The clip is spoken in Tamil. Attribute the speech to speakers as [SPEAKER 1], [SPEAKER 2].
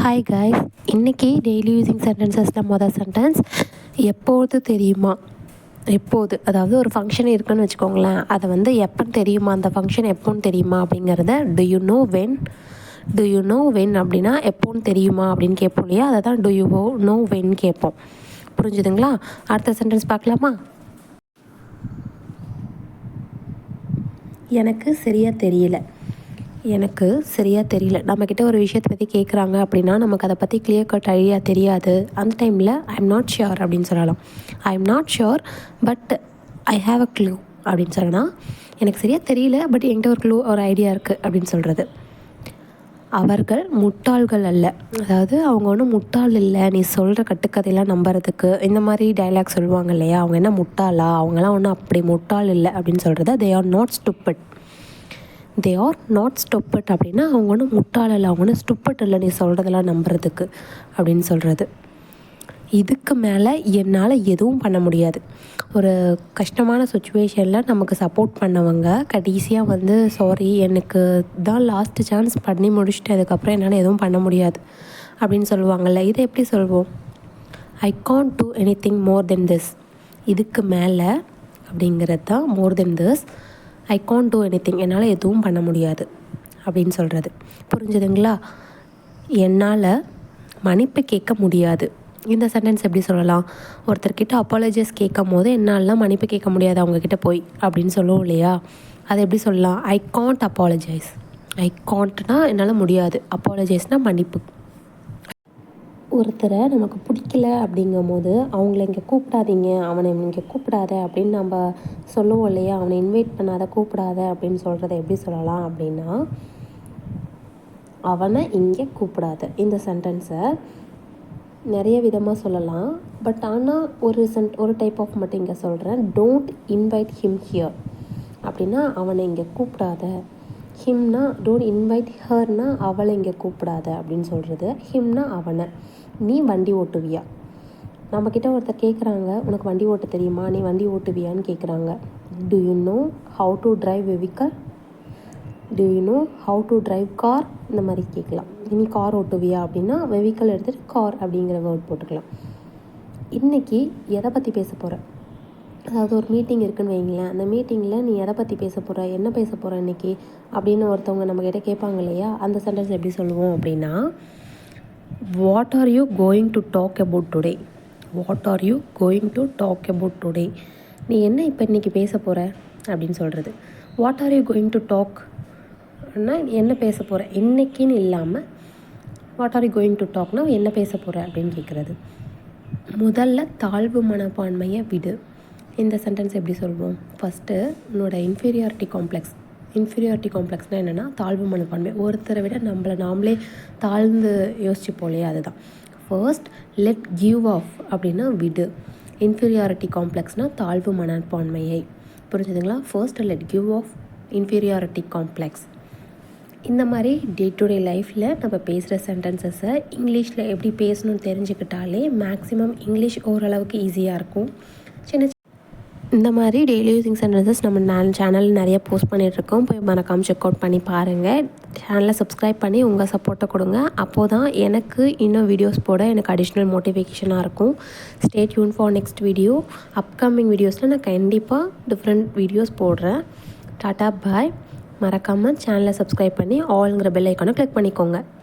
[SPEAKER 1] ஹாய் காய்ஸ், இன்றைக்கி டெய்லி யூஸிங் சென்டென்சஸில் மொதல் சென்டென்ஸ் எப்போது தெரியுமா. எப்போது, அதாவது ஒரு ஃபங்க்ஷன் இருக்குதுன்னு வச்சுக்கோங்களேன், அதை வந்து எப்போன்னு தெரியுமா, அந்த ஃபங்க்ஷன் எப்போன்னு தெரியுமா அப்படிங்கிறத to you know when. To you know when அப்படின்னா எப்போன்னு தெரியுமா அப்படின்னு கேட்போம் இல்லையா, அதை தான் டு யூ நோ வென் கேட்போம். புரிஞ்சுதுங்களா? அடுத்த சென்டென்ஸ் பார்க்கலாமா. எனக்கு சரியாக தெரியல. எனக்கு சரியாக தெரியல. நம்மக்கிட்ட ஒரு விஷயத்தை பற்றி கேட்குறாங்க அப்படின்னா நமக்கு அதை பற்றி கிளியர் கட் ஐடியா தெரியாது. அந்த டைமில் ஐ எம் நாட் ஷியோர் அப்படின்னு சொல்லலாம். I am not sure but I have a clue அப்படின்னு சொல்லலாம். எனக்கு சரியாக தெரியல பட் என்கிட்ட ஒரு ஐடியா இருக்குது அப்படின்னு சொல்கிறது. அவர்கள் முட்டாள்கள் அல்ல. அதாவது அவங்க ஒன்றும் முட்டாள் இல்லை, நீ சொல்கிற கட்டுக்கதையெல்லாம் நம்புறதுக்கு. இந்த மாதிரி டைலாக் சொல்லுவாங்க இல்லையா, அவங்க என்ன முட்டாளா, அவங்களாம் ஒன்றும் அப்படி முட்டாள் இல்லை அப்படின்னு சொல்கிறது. They are not stupid. They are not stupid அப்படின்னா அவங்க ஒன்றும் முட்டாள் இல்லை, அவங்க ஒன்றும் ஸ்டூப்பிட் இல்லை நீ சொல்கிறதெல்லாம் நம்புறதுக்கு அப்படின்னு சொல்கிறது. இதுக்கு மேலே என்னால் எதுவும் பண்ண முடியாது. ஒரு கஷ்டமான சுச்சுவேஷனில் நமக்கு சப்போர்ட் பண்ணவங்க கடைசியாக வந்து சாரி எனக்கு தான் லாஸ்ட்டு சான்ஸ் பண்ணி முடிச்சுட்டு அதுக்கப்புறம் என்னால் எதுவும் பண்ண முடியாது அப்படின்னு சொல்லுவாங்கள்ல, இதை எப்படி சொல்வோம். I can't do anything more than this. இதுக்கு மேலே அப்படிங்கிறது தான் more than this. I can't do anything, என்னால் எதுவும் பண்ண முடியாது அப்படின்னு சொல்கிறது. புரிஞ்சுதுங்களா? என்னால் மன்னிப்பு கேட்க முடியாது. இந்த சென்டென்ஸ் எப்படி சொல்லலாம். ஒருத்தர்கிட்ட அப்பாலஜைஸ் கேட்கும் போது என்னாலலாம் மன்னிப்பு கேட்க முடியாது அவங்கக்கிட்ட போய் அப்படின்னு சொல்லுவோம் இல்லையா, அதை எப்படி சொல்லலாம். I can't apologise. ஐ காண்ட்னா என்னால் முடியாது, அப்பாலஜைஸ்னால் மன்னிப்பு. ஒருத்தரை நமக்கு பிடிக்கல அப்படிங்கும் போது அவங்கள இங்கே கூப்பிடாதீங்க, அவனை இங்கே கூப்பிடாத அப்படின்னு நம்ம சொல்லுவோம் இல்லையா, அவனை இன்வைட் பண்ணாத, கூப்பிடாத அப்படின்னு சொல்கிறத எப்படி சொல்லலாம் அப்படின்னா அவனை இங்கே கூப்பிடாத. இந்த சென்டென்ஸை நிறைய விதமாக சொல்லலாம். பட் ஆனால் ஒரு டைப் ஆஃப் மட்டும் இங்கே சொல்கிறேன். டோன்ட் இன்வைட் ஹிம் ஹியர் அப்படின்னா அவனை இங்கே கூப்பிடாத. ஹிம்னா டோன்ட் இன்வைட் ஹர்னா அவளை இங்கே கூப்பிடாத அப்படின்னு சொல்கிறது. ஹிம்னா அவனை. நீ வண்டி ஓட்டுவியா. நம்மக்கிட்ட ஒருத்தர் கேட்குறாங்க, உனக்கு வண்டி ஓட்ட தெரியுமா, நீ வண்டி ஓட்டுவியான்னு கேட்குறாங்க. To you know how to drive vehicle. To you know how to drive car. இந்த மாதிரி கேட்கலாம். நீ கார் ஓட்டுவியா அப்படின்னா வெஹிக்கல் எடுத்துகிட்டு கார் அப்படிங்கிற வேர்ட் போட்டுக்கலாம். இன்றைக்கி எதை பற்றி பேச போகிற, அதாவது ஒரு மீட்டிங் இருக்குதுன்னு வைங்களேன், அந்த மீட்டிங்கில் நீ எதை பற்றி பேச போகிற, என்ன பேச போகிற இன்றைக்கி அப்படின்னு ஒருத்தவங்க நம்மக்கிட்ட கேட்பாங்க இல்லையா, அந்த சென்டென்ஸ் எப்படி சொல்லுவோம் அப்படின்னா what are you going to talk about today. What are you going to talk about today. நீ என்ன இப்போ இன்றைக்கி பேச போகிற அப்படின்னு சொல்கிறது. What are you going to டாக்னா என்ன பேச போகிற, இன்றைக்கின்னு இல்லாமல் what are you going to டாக்னா என்ன பேச போகிற அப்படின்னு கேட்குறது. முதல்ல தாழ்வு மனப்பான்மையை விடு. இந்த சென்டென்ஸ் எப்படி சொல்வோம். ஃபஸ்ட்டு உன்னோட இன்ஃபீரியாரிட்டி காம்ப்ளெக்ஸ்னால் என்னென்னா தாழ்வு மனப்பான்மை. ஒருத்தரை விட நம்மளை நாமளே தாழ்ந்து யோசிச்சுப்போம் இல்லையா, அதுதான். ஃபர்ஸ்ட் லெட் கிவ் ஆஃப் அப்படின்னா விடு. இன்ஃபீரியாரிட்டி காம்ப்ளெக்ஸ்னால் தாழ்வு மனப்பான்மையை. புரிஞ்சுதுங்களா? First let give of inferiority complex. இந்த மாதிரி டே டு டே லைஃப்பில் நம்ம பேசுகிற சென்டென்சஸை இங்கிலீஷில் எப்படி பேசணும்னு தெரிஞ்சுக்கிட்டாலே மேக்ஸிமம் இங்கிலீஷ் ஓரளவுக்கு ஈஸியாக இருக்கும். சின்ன இந்த மாதிரி டெய்லி யூஸிங் சென்டென்சஸ் நம்ம சேனலில் நிறைய போஸ்ட் பண்ணிகிட்ருக்கோம். போய் மறக்காமல் செக் அவுட் பண்ணி பாருங்கள். சேனலை சப்ஸ்கிரைப் பண்ணி உங்கள் சப்போர்ட்டை கொடுங்க. அப்போது தான் எனக்கு இன்னும் வீடியோஸ் போட எனக்கு அடிஷ்னல் மோட்டிவேஷனாக இருக்கும். Stay tune for next video. Upcoming வீடியோஸில் நான் கண்டிப்பாக டிஃப்ரெண்ட் வீடியோஸ் போடுறேன். டாட்டா பாய். மறக்காமல் சேனலை சப்ஸ்கிரைப் பண்ணி ஆல்ங்கிற பெல் ஐக்கானை கிளிக் பண்ணிக்கோங்க.